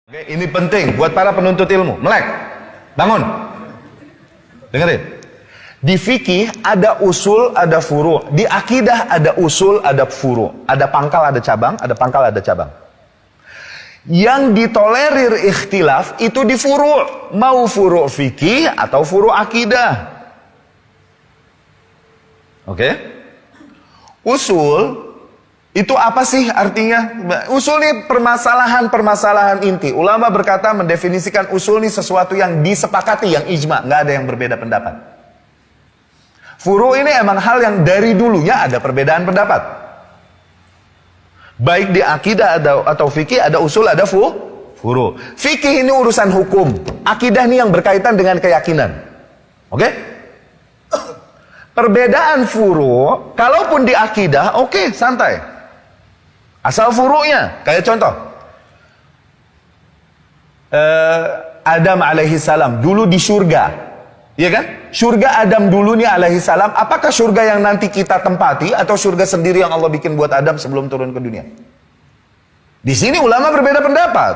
Oke, ini penting buat para penuntut ilmu. Melek, bangun. Dengerin. Di fikih ada usul, ada furu. Di akidah ada usul, ada furu. Ada pangkal, ada cabang. Ada pangkal, ada cabang. Yang ditolerir ikhtilaf itu di furu. Mau furu fikih atau furu akidah. Oke? Usul itu apa sih artinya? Usul ini permasalahan inti. Ulama berkata mendefinisikan usul ini sesuatu yang disepakati, yang ijma, nggak ada yang berbeda pendapat. Furu ini emang hal yang dari dulunya ada perbedaan pendapat. Baik di akidah atau fikih ada usul, ada furu. Fikih ini urusan hukum. Akidah ini yang berkaitan dengan keyakinan. Oke? Perbedaan furu, kalaupun di akidah, oke, santai. Asal furu'nya, kayak contoh Adam alaihi salam dulu di surga, ya kan? Surga Adam dulu nih alaihi salam. Apakah surga yang nanti kita tempati atau surga sendiri yang Allah bikin buat Adam sebelum turun ke dunia? Di sini ulama berbeda pendapat.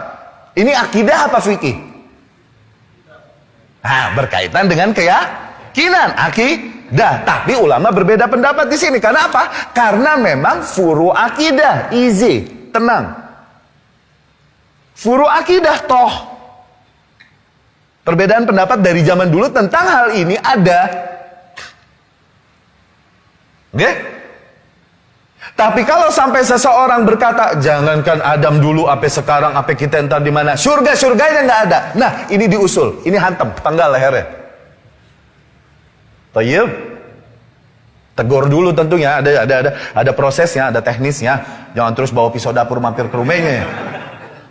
Ini akidah apa fikih? Nah, berkaitan dengan keyakinan, akidah. Tapi ulama berbeda pendapat di sini. Karena apa? Karena memang furu akidah, easy, tenang. Furu akidah toh. Perbedaan pendapat dari zaman dulu tentang hal ini ada. Oke? Tapi kalau sampai seseorang berkata, jangankan Adam dulu, apa sekarang, apa kita entar di mana, surganya nggak ada. Nah, ini diusul, ini hantem, penggal lehernya. Tayyib. Tegur dulu tentunya, ada prosesnya, ada teknisnya. Jangan terus bawa pisau dapur mampir ke rumahnya.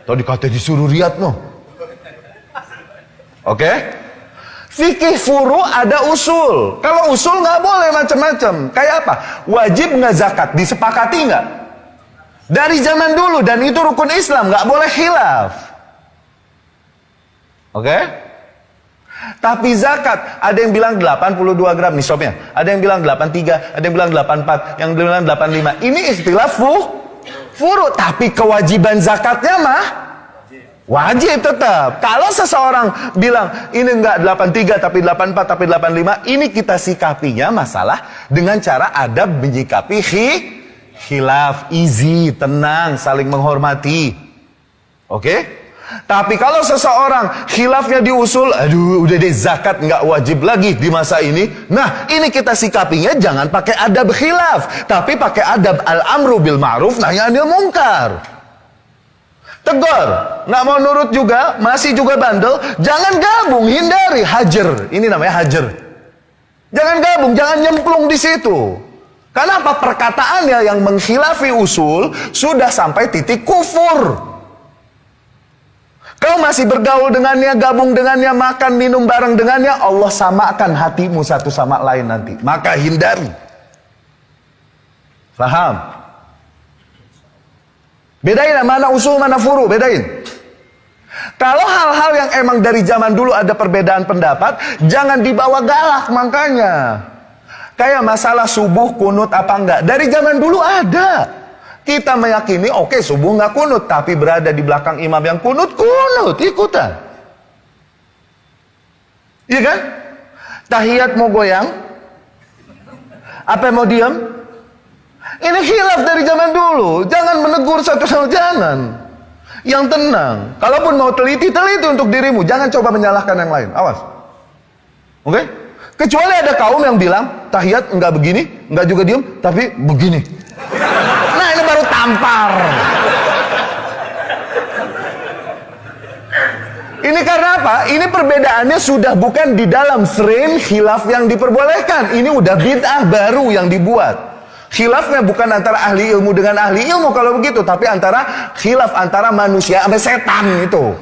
Atau dikata disuruh riat no. Oke? Fikih furu ada usul. Kalau usul nggak boleh macam-macam. Kayak apa? Wajib nggak zakat? Disepakati nggak? Dari zaman dulu, dan itu rukun Islam, nggak boleh khilaf. Oke? Tapi zakat, ada yang bilang 82 gram nisabnya, ada yang bilang 83, ada yang bilang 84, yang bilang 85. Ini istilah furu, tapi kewajiban zakatnya mah wajib tetap. Kalau seseorang bilang ini enggak 83 tapi 84 tapi 85, ini kita sikapinya masalah dengan cara adab menyikapi khilaf, easy, tenang, saling menghormati. Oke? Tapi kalau seseorang khilafnya diusul, aduh udah deh zakat nggak wajib lagi di masa ini. Nah ini kita sikapinya jangan pakai adab khilaf, tapi pakai adab al-amru bil ma'ruf nahi anil munkar. Tegur, nggak mau nurut juga, masih juga bandel, jangan gabung, hindari, hajar. Ini namanya hajar. Jangan gabung, jangan nyemplung di situ. Karena apa? Perkataannya yang mengkhilafi usul sudah sampai titik kufur. Kau masih bergaul dengannya, gabung dengannya, makan, minum bareng dengannya, Allah samakan hatimu satu sama lain nanti. Maka hindari. Faham? Bedain mana usul, mana furu, bedain. Kalau hal-hal yang emang dari zaman dulu ada perbedaan pendapat, jangan dibawa galak makanya. Kayak masalah subuh, kunut apa enggak. Dari zaman dulu ada. Kita meyakini, oke, subuh nggak kunut, tapi berada di belakang imam yang kunut, ikutan. Iya kan? Tahiyat mau goyang, apa mau diam? Ini khilaf dari zaman dulu. Jangan menegur satu sama jangan. Yang tenang. Kalaupun mau teliti untuk dirimu. Jangan coba menyalahkan yang lain. Awas. Oke? Kecuali ada kaum yang bilang, tahiyat nggak begini, nggak juga diam, tapi begini. Nah ini baru tampar. Ini karena apa? Ini perbedaannya sudah bukan di dalam frame khilaf yang diperbolehkan. Ini udah bid'ah baru yang dibuat. Khilafnya bukan antara ahli ilmu dengan ahli ilmu kalau begitu, tapi antara khilaf antara manusia sama setan itu.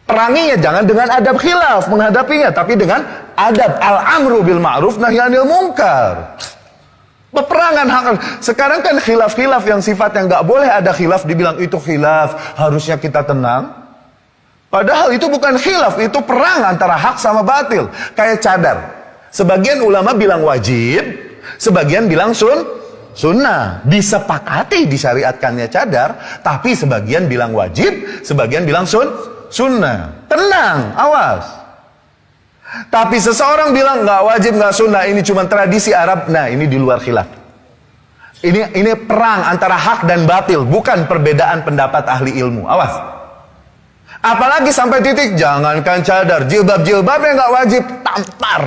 Peranginya jangan dengan adab khilaf menghadapinya, tapi dengan adab al-amru bil ma'ruf nahi anil munkar. Peperangan hak. Sekarang kan khilaf-khilaf yang sifatnya nggak boleh ada khilaf, dibilang itu khilaf, harusnya kita tenang. Padahal itu bukan khilaf, itu perang antara hak sama batil. Kayak cadar. Sebagian ulama bilang wajib, sebagian bilang sunnah. Disepakati disyariatkannya cadar, tapi sebagian bilang wajib, sebagian bilang sunnah. Tenang, awas. Tapi seseorang bilang nggak wajib, nggak sunnah, ini cuma tradisi Arab. Nah, ini di luar khilaf. Ini perang antara hak dan batil, bukan perbedaan pendapat ahli ilmu. Awas. Apalagi sampai titik jangankan cadar, jilbab-jilbabnya nggak wajib, tampar.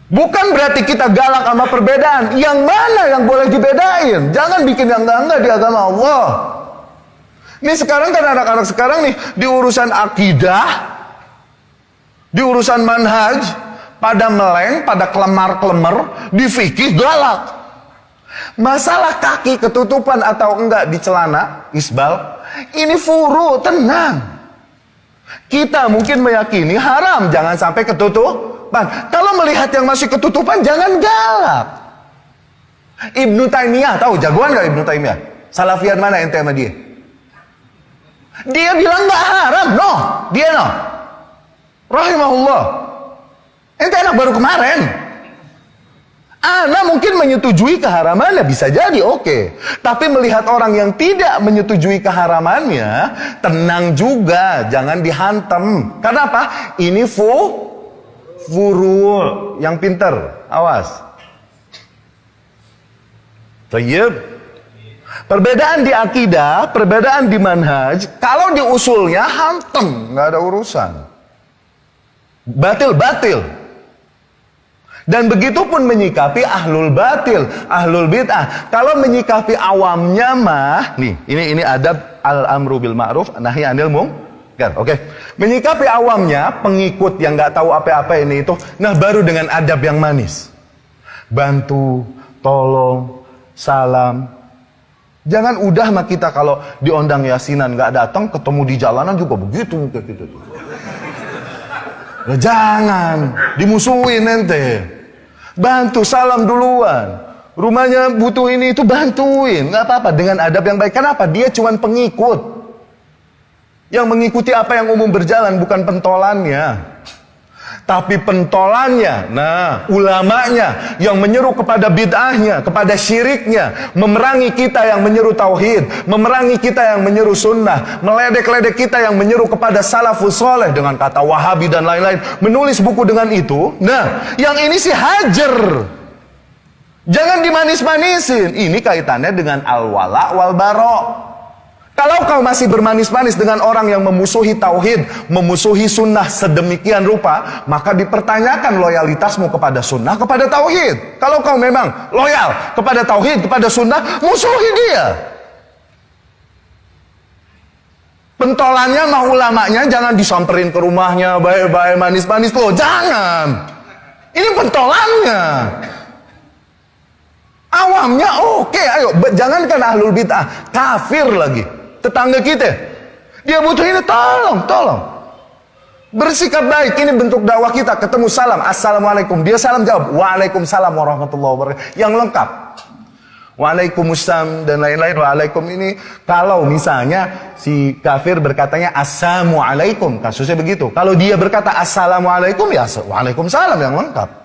Bukan berarti kita galak sama perbedaan. Yang mana yang boleh dibedain? Jangan bikin yang enggak di agama Allah. Ini sekarang kan anak-anak sekarang nih di urusan akidah, di urusan manhaj, pada meleng, pada kelemar-kelemar, di fikih galak. Masalah kaki ketutupan atau enggak di celana, isbal, ini furu, tenang. Kita mungkin meyakini haram, jangan sampai ketutupan. Kalau melihat yang masih ketutupan, jangan galak. Ibnu Taimiyah, tahu jagoan gak Ibnu Taimiyah? Salafian mana ente sama dia? Dia bilang gak haram, no. Dia no. Rahimahullah. Ente enak baru kemarin. Ana mungkin menyetujui keharamannya, bisa jadi oke. Tapi melihat orang yang tidak menyetujui keharamannya, tenang juga, jangan dihantam. Karena apa? Ini furu yang pinter. Awas. Tayyib. Perbedaan di akidah, perbedaan di manhaj, kalau di usulnya hantem, nggak ada urusan. Batil. Dan begitu pun menyikapi ahlul batil, ahlul bid'ah. Kalau menyikapi awamnya mah, nih, ini adab al-amru bil ma'ruf, nahi anil munkar. Oke. Menyikapi awamnya, pengikut yang nggak tahu apa-apa ini itu, nah baru dengan adab yang manis. Bantu, tolong, salam. Jangan udah mah kita kalau diondang yasinan nggak datang, ketemu di jalanan juga begitu kayak gitu. Nah, jangan dimusuhin ente. Bantu, salam duluan. Rumahnya butuh ini itu bantuin, nggak apa-apa dengan adab yang baik. Kenapa? Dia cuma pengikut yang mengikuti apa yang umum berjalan, bukan pentolannya. Tapi pentolannya, nah ulamanya yang menyeru kepada bid'ahnya, kepada syiriknya, memerangi kita yang menyeru tauhid, memerangi kita yang menyeru sunnah, meledek-ledek kita yang menyeru kepada salafus soleh dengan kata wahabi dan lain-lain, menulis buku dengan itu. Nah, yang ini sih hajar. Jangan dimanis-manisin. Ini kaitannya dengan al-wala wal-bara'. Kalau kau masih bermanis-manis dengan orang yang memusuhi tauhid, memusuhi sunnah sedemikian rupa, maka dipertanyakan loyalitasmu kepada sunnah, kepada tauhid. Kalau kau memang loyal kepada tauhid, kepada sunnah, musuhi dia. Pentolannya mah ulamanya jangan disamperin ke rumahnya, baik-baik manis-manis loh, jangan. Ini pentolannya. Awamnya oke, ayo, jangankan ahlul bid'ah, kafir lagi. Tetangga kita, dia butuh ini, tolong. Bersikap baik, ini bentuk dakwah kita. Ketemu salam, assalamualaikum. Dia salam jawab, waalaikumsalam warahmatullahi wabarakatuh. Yang lengkap. Waalaikumsalam dan lain-lain. Waalaikum ini, kalau misalnya si kafir berkatanya assalamualaikum, kasusnya begitu. Kalau dia berkata assalamualaikum, ya waalaikumsalam yang lengkap.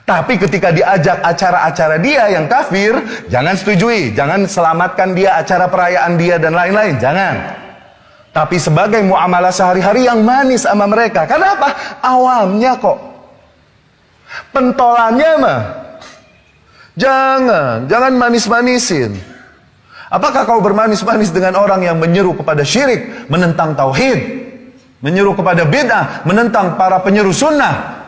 Tapi ketika diajak acara-acara dia yang kafir, jangan setujui, jangan selamatkan dia acara perayaan dia dan lain-lain, jangan. Tapi sebagai muamalah sehari-hari yang manis sama mereka. Karena apa? Awamnya kok. Pentolannya mah jangan manis-manisin. Apakah kau bermanis-manis dengan orang yang menyeru kepada syirik, menentang tauhid, menyeru kepada bid'ah, menentang para penyeru sunnah?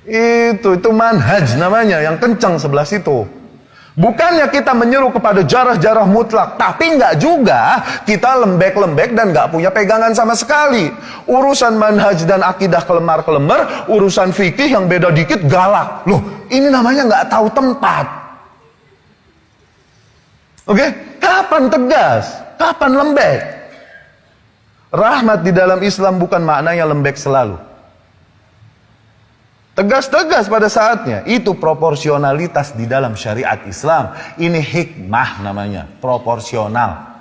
Itu manhaj namanya, yang kencang sebelah situ. Bukannya kita menyeru kepada jarah-jarah mutlak, tapi enggak juga kita lembek-lembek dan enggak punya pegangan sama sekali. Urusan manhaj dan akidah kelemar-kelemar, urusan fikih yang beda dikit galak. Loh, ini namanya enggak tahu tempat. Oke? Kapan tegas? Kapan lembek? Rahmat di dalam Islam bukan maknanya lembek selalu. Tegas-tegas pada saatnya. Itu proporsionalitas di dalam syariat Islam. Ini hikmah namanya. Proporsional.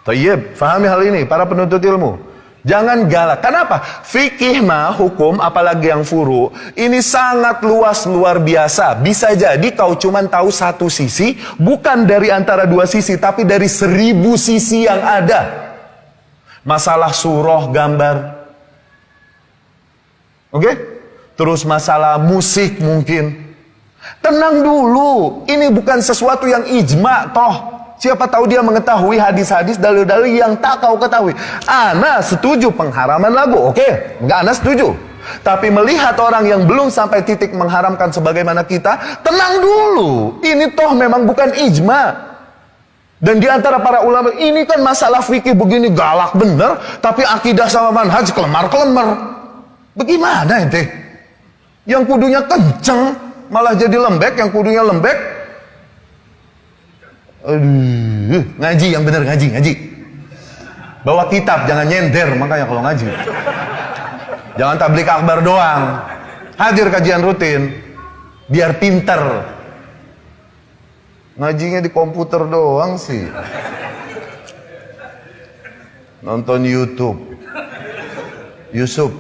Tayyib, fahami hal ini para penuntut ilmu. Jangan galak. Kenapa? Fikih mah, hukum, apalagi yang furu, ini sangat luas, luar biasa. Bisa jadi kau cuman tahu satu sisi, bukan dari antara dua sisi, tapi dari 1000 sisi yang ada. Masalah surah, gambar. Oke? Terus masalah musik mungkin. Tenang dulu, ini bukan sesuatu yang ijma toh. Siapa tahu dia mengetahui hadis-hadis, dalil-dalil yang tak kau ketahui. Ana setuju pengharaman lagu, oke? Enggak, Ana setuju. Tapi melihat orang yang belum sampai titik mengharamkan sebagaimana kita, tenang dulu. Ini toh memang bukan ijma. Dan di antara para ulama, ini kan masalah fikih begini galak bener, tapi akidah sama manhaj kelemar-kelemar. Bagaimana ente? Yang kudunya kenceng, malah jadi lembek, yang kudunya lembek. Aduh, ngaji yang bener, ngaji. Bawa kitab, jangan nyender makanya kalau ngaji. Jangan tablik akbar doang. Hadir kajian rutin, biar pinter. Ngajinya di komputer doang sih. Nonton YouTube. Yusuf.